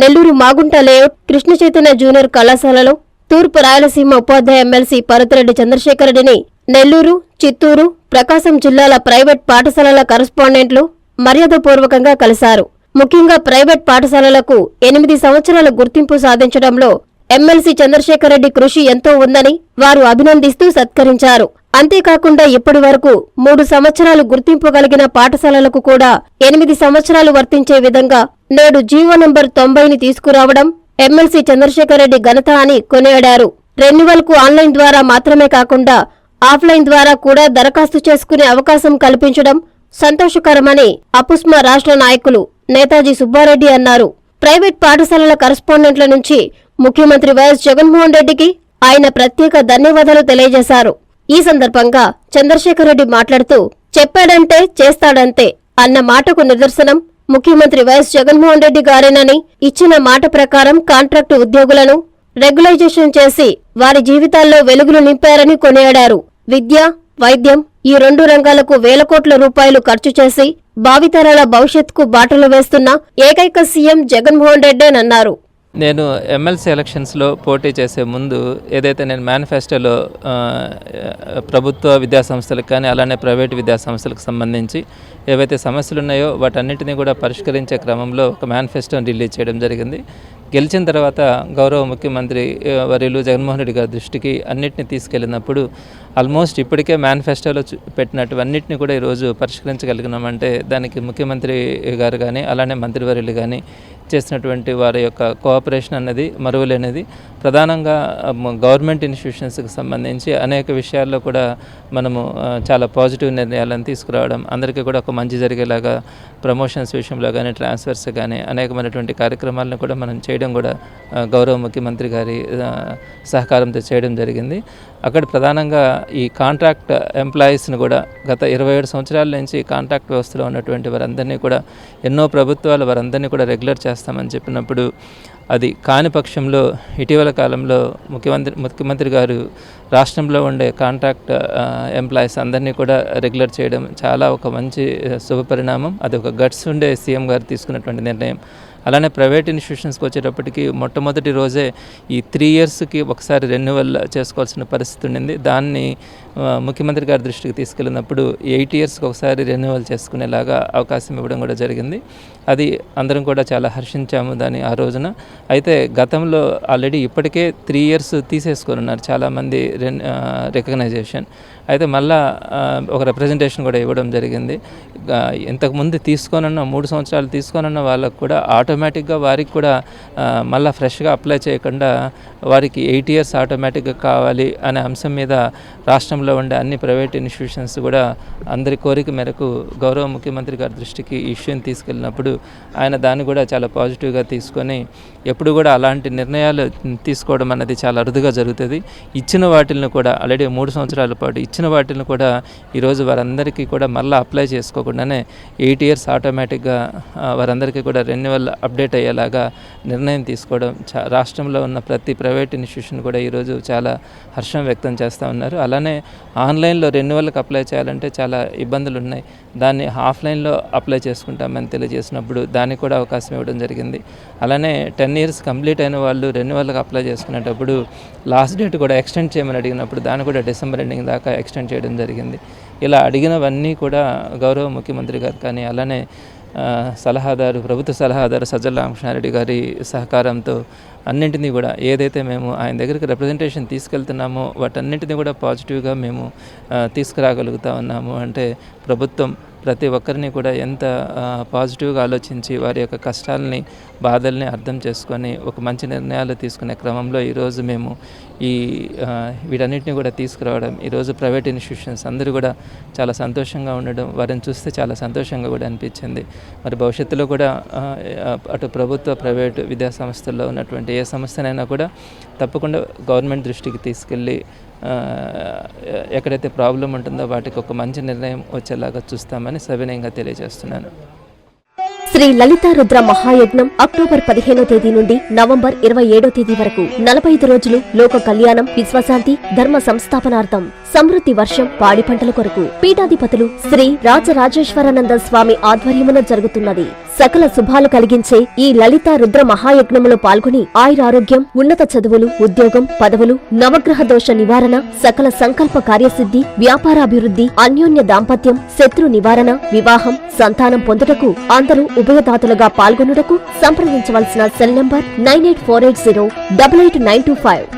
Nellore Magunta layout Krishna Chaitanya junior కళాశాలలో తూర్పు రాయలసీమ ఉపాధ్యాయ MLC పరుతిరెడ్డి Chandrasekhar రెడ్డిని నెల్లూరు, చిత్తూరు, ప్రకాశం జిల్లాల ప్రైవేట్ పాఠశాలల కరస్పాండెంట్లు మర్యాదపూర్వకంగా కలిశారు. ముఖ్యంగా ప్రైవేట్ పాఠశాలలకు 8 సంవత్సరాల గుర్తింపు సాధించడంలో ఎమ్మెల్సీ చంద్రశేఖర్ రెడ్డి కృషి ఎంతో ఉందని వారు అభినందిస్తూ సత్కరించారు. అంతేకాకుండా ఇప్పటి వరకు 3 సంవత్సరాలు గుర్తింపు కలిగిన పాఠశాలలకు కూడా 8 సంవత్సరాలు వర్తించే విధంగా నేడు జీవో నంబర్ 90ని తీసుకురావడం ఎమ్మెల్సీ చంద్రశేఖర్ రెడ్డి ఘనత అని కొనియాడారు. రెన్యువల్ కు ఆన్లైన్ ద్వారా మాత్రమే కాకుండా ఆఫ్లైన్ ద్వారా కూడా దరఖాస్తు చేసుకునే అవకాశం కల్పించడం సంతోషకరమని అపుస్మా రాష్ట్ర నాయకులు నేతాజీ సుబ్బారెడ్డి అన్నారు. ప్రైవేట్ పాఠశాలల కరస్పాండెంట్ల నుంచి ముఖ్యమంత్రి వైఎస్ జగన్మోహన్ రెడ్డికి ఆయన ప్రత్యేక ధన్యవాదాలు తెలియజేశారు. ఈ సందర్భంగా చంద్రశేఖర్ రెడ్డి మాట్లాడుతూ చెప్పాడంటే చేస్తాడంతే అన్న మాటకు నిదర్శనం ముఖ్యమంత్రి వైఎస్ జగన్మోహన్ రెడ్డి గారేనని, ఇచ్చిన మాట ప్రకారం కాంట్రాక్టు ఉద్యోగులను రెగ్యులైజేషన్ చేసి వారి జీవితాల్లో వెలుగులు నింపారని కొనియాడారు. విద్య, వైద్యం ఈ 2 రంగాలకు వేల కోట్ల రూపాయలు ఖర్చు చేసి భావితరాల భవిష్యత్తుకు బాటలు వేస్తున్న ఏకైక సీఎం జగన్మోహన్ రెడ్డేనన్నారు. నేను ఎమ్మెల్సీ ఎలక్షన్స్లో పోటీ చేసే ముందు ఏదైతే నేను మేనిఫెస్టోలో ప్రభుత్వ విద్యాసంస్థలకు కానీ అలానే ప్రైవేట్ విద్యాసంస్థలకు సంబంధించి ఏవైతే సమస్యలు ఉన్నాయో వాటన్నిటినీ కూడా పరిష్కరించే క్రమంలో ఒక మేనిఫెస్టోని రిలీజ్ చేయడం జరిగింది. గెలిచిన తర్వాత గౌరవ ముఖ్యమంత్రి వర్యులు జగన్మోహన్ రెడ్డి గారి దృష్టికి అన్నింటినీ తీసుకెళ్ళినప్పుడు ఆల్మోస్ట్ ఇప్పటికే మేనిఫెస్టోలో పెట్టినటువన్నిటిని కూడా ఈరోజు పరిష్కరించగలిగినామంటే దానికి ముఖ్యమంత్రి గారు కానీ అలానే మంత్రివర్యులు కానీ చేసినటువంటి వారి యొక్క కోఆపరేషన్ అన్నది మరువలేనిది. ప్రధానంగా గవర్నమెంట్ ఇన్స్టిట్యూషన్స్కి సంబంధించి అనేక విషయాల్లో కూడా మనము చాలా పాజిటివ్ నిర్ణయాలను తీసుకురావడం, అందరికీ కూడా ఒక మంచి జరిగేలాగా ప్రమోషన్స్ విషయంలో కానీ ట్రాన్స్ఫర్స్ కానీ అనేకమైనటువంటి కార్యక్రమాలను కూడా మనం చేయడం కూడా గౌరవ ముఖ్యమంత్రి గారి సహకారంతో చేయడం జరిగింది. అక్కడ ప్రధానంగా ఈ కాంట్రాక్ట్ ఎంప్లాయీస్ని కూడా గత 27 సంవత్సరాల నుంచి కాంట్రాక్ట్ వ్యవస్థలో ఉన్నటువంటి వారందరినీ కూడా ఎన్నో ప్రభుత్వాలు వారందరినీ కూడా రెగ్యులర్ చేస్తామని చెప్పినప్పుడు అది కాని పక్షంలో ఇటీవల కాలంలో ముఖ్యమంత్రి గారు రాష్ట్రంలో ఉండే కాంట్రాక్ట్ ఎంప్లాయీస్ అందరినీ కూడా రెగ్యులర్ చేయడం చాలా ఒక మంచి శుభపరిణామం. అది ఒక గట్స్ ఉండే సీఎం గారు తీసుకున్నటువంటి నిర్ణయం. అలానే ప్రైవేట్ ఇన్స్టిట్యూషన్స్కి వచ్చేటప్పటికి మొట్టమొదటి రోజే ఈ 3 ఇయర్స్కి ఒకసారి రెన్యువల్ చేసుకోవాల్సిన పరిస్థితి ఉండింది. దాన్ని ముఖ్యమంత్రి గారి దృష్టికి తీసుకెళ్ళినప్పుడు 8 ఇయర్స్కి ఒకసారి రెన్యువల్ చేసుకునేలాగా అవకాశం ఇవ్వడం కూడా జరిగింది. అది అందరం కూడా చాలా హర్షించాము దాన్ని ఆ రోజున. అయితే గతంలో ఆల్రెడీ ఇప్పటికే 3 ఇయర్స్ తీసేసుకొని ఉన్నారు చాలామంది రికగ్నైజేషన్. అయితే మళ్ళా ఒక రిప్రజెంటేషన్ కూడా ఇవ్వడం జరిగింది. ఇంతకుముందు తీసుకోనున్న 3 సంవత్సరాలు తీసుకోనున్న వాళ్ళకు కూడా ఆటోమేటిక్గా వారికి కూడా మళ్ళీ ఫ్రెష్గా అప్లై చేయకుండా వారికి 8 ఇయర్స్ ఆటోమేటిక్గా కావాలి అనే అంశం మీద రాష్ట్రంలో ఉండే అన్ని ప్రైవేట్ ఇన్స్టిట్యూషన్స్ కూడా అందరి కోరిక మేరకు గౌరవ ముఖ్యమంత్రి గారి దృష్టికి ఈ ఇష్యూని తీసుకెళ్ళినప్పుడు ఆయన దాన్ని కూడా చాలా పాజిటివ్గా తీసుకొని ఎప్పుడు కూడా అలాంటి నిర్ణయాలు తీసుకోవడం అన్నది చాలా అరుదుగా జరుగుతుంది. ఇచ్చిన వాటిని కూడా ఆల్రెడీ 3 సంవత్సరాల పాటు ఇచ్చిన వాటిని కూడా ఈరోజు వారందరికీ కూడా మళ్ళీ అప్లై చేసుకోకుండానే 8 ఇయర్స్ ఆటోమేటిక్గా వారందరికీ కూడా రెన్యువల్ అప్డేట్ అయ్యేలాగా నిర్ణయం తీసుకోవడం రాష్ట్రంలో ఉన్న ప్రతి ప్రైవేట్ ఇన్స్టిట్యూషన్ కూడా ఈరోజు చాలా హర్షం వ్యక్తం చేస్తూ ఉన్నారు. అలానే ఆన్లైన్లో రెన్యువల్కి అప్లై చేయాలంటే చాలా ఇబ్బందులు ఉన్నాయి. దాన్ని ఆఫ్లైన్లో అప్లై చేసుకుంటామని తెలియజేసినప్పుడు దానికి కూడా అవకాశం ఇవ్వడం జరిగింది. అలానే 10 ఇయర్స్ కంప్లీట్ అయిన వాళ్ళు రెన్యువల్కి అప్లై చేసుకునేటప్పుడు లాస్ట్ డేట్ కూడా ఎక్స్టెండ్ చేయమని అడిగినప్పుడు దాన్ని కూడా డిసెంబర్ ఎండింగ్ దాకా ఎక్స్టెండ్ చేయడం జరిగింది. ఇలా అడిగినవన్నీ కూడా గౌరవ ముఖ్యమంత్రి గారు కానీ అలానే ప్రభుత్వ సలహాదారు సజ్జల రామకృష్ణారెడ్డి గారి సహకారంతో అన్నింటినీ కూడా ఏదైతే మేము ఆయన దగ్గరికి రిప్రజెంటేషన్ తీసుకెళ్తున్నామో వాటన్నింటినీ కూడా పాజిటివ్గా మేము తీసుకురాగలుగుతా ఉన్నాము. అంటే ప్రభుత్వం ప్రతి ఒక్కరిని కూడా ఎంత పాజిటివ్గా ఆలోచించి వారి యొక్క కష్టాలని బాధల్ని అర్థం చేసుకొని ఒక మంచి నిర్ణయాలు తీసుకునే క్రమంలో ఈరోజు మేము వీటన్నిటిని కూడా తీసుకురావడం, ఈరోజు ప్రైవేట్ ఇన్స్టిట్యూషన్స్ అందరూ కూడా చాలా సంతోషంగా ఉండడం వారిని చూస్తే చాలా సంతోషంగా కూడా అనిపించింది. మరి భవిష్యత్తులో కూడా అటు ప్రభుత్వ ప్రైవేటు విద్యా సంస్థల్లో ఉన్నటువంటి ఏ సమస్యనైనా కూడా తప్పకుండా గవర్నమెంట్ దృష్టికి తీసుకెళ్ళి ఎక్కడైతే ప్రాబ్లం ఉంటుందో వాటికి ఒక మంచి నిర్ణయం వచ్చేలాగా చూస్తామని సవినయంగా తెలియజేస్తున్నాను. శ్రీ లలితా రుద్ర మహాయజ్ఞం అక్టోబర్ 15వ తేదీ నుండి నవంబర్ 27వ తేదీ వరకు 45 రోజులు లోక కళ్యాణం, విశ్వశాంతి, ధర్మ సంస్థాపనార్థం సమృద్ధి వర్షం పాడి పంటల కొరకు పీఠాధిపతులు శ్రీ రాజరాజేశ్వరానంద స్వామి ఆధ్వర్యమున జరుగుతున్నది. సకల శుభాలు కలిగించే ఈ లలిత రుద్ర మహాయజ్ఞములో పాల్గొని ఆయురారోగ్యం, ఉన్నత చదువులు, ఉద్యోగం, పదవులు, నవగ్రహ దోష నివారణ, సకల సంకల్ప కార్యసిద్ధి, వ్యాపారాభివృద్ధి, అన్యోన్య దాంపత్యం, శత్రు నివారణ, వివాహం, సంతానం పొందుటకు అందరూ ఉభయదాతలుగా పాల్గొనుటకు సంప్రదించవలసిన సెల్ నంబర్ 9848088925.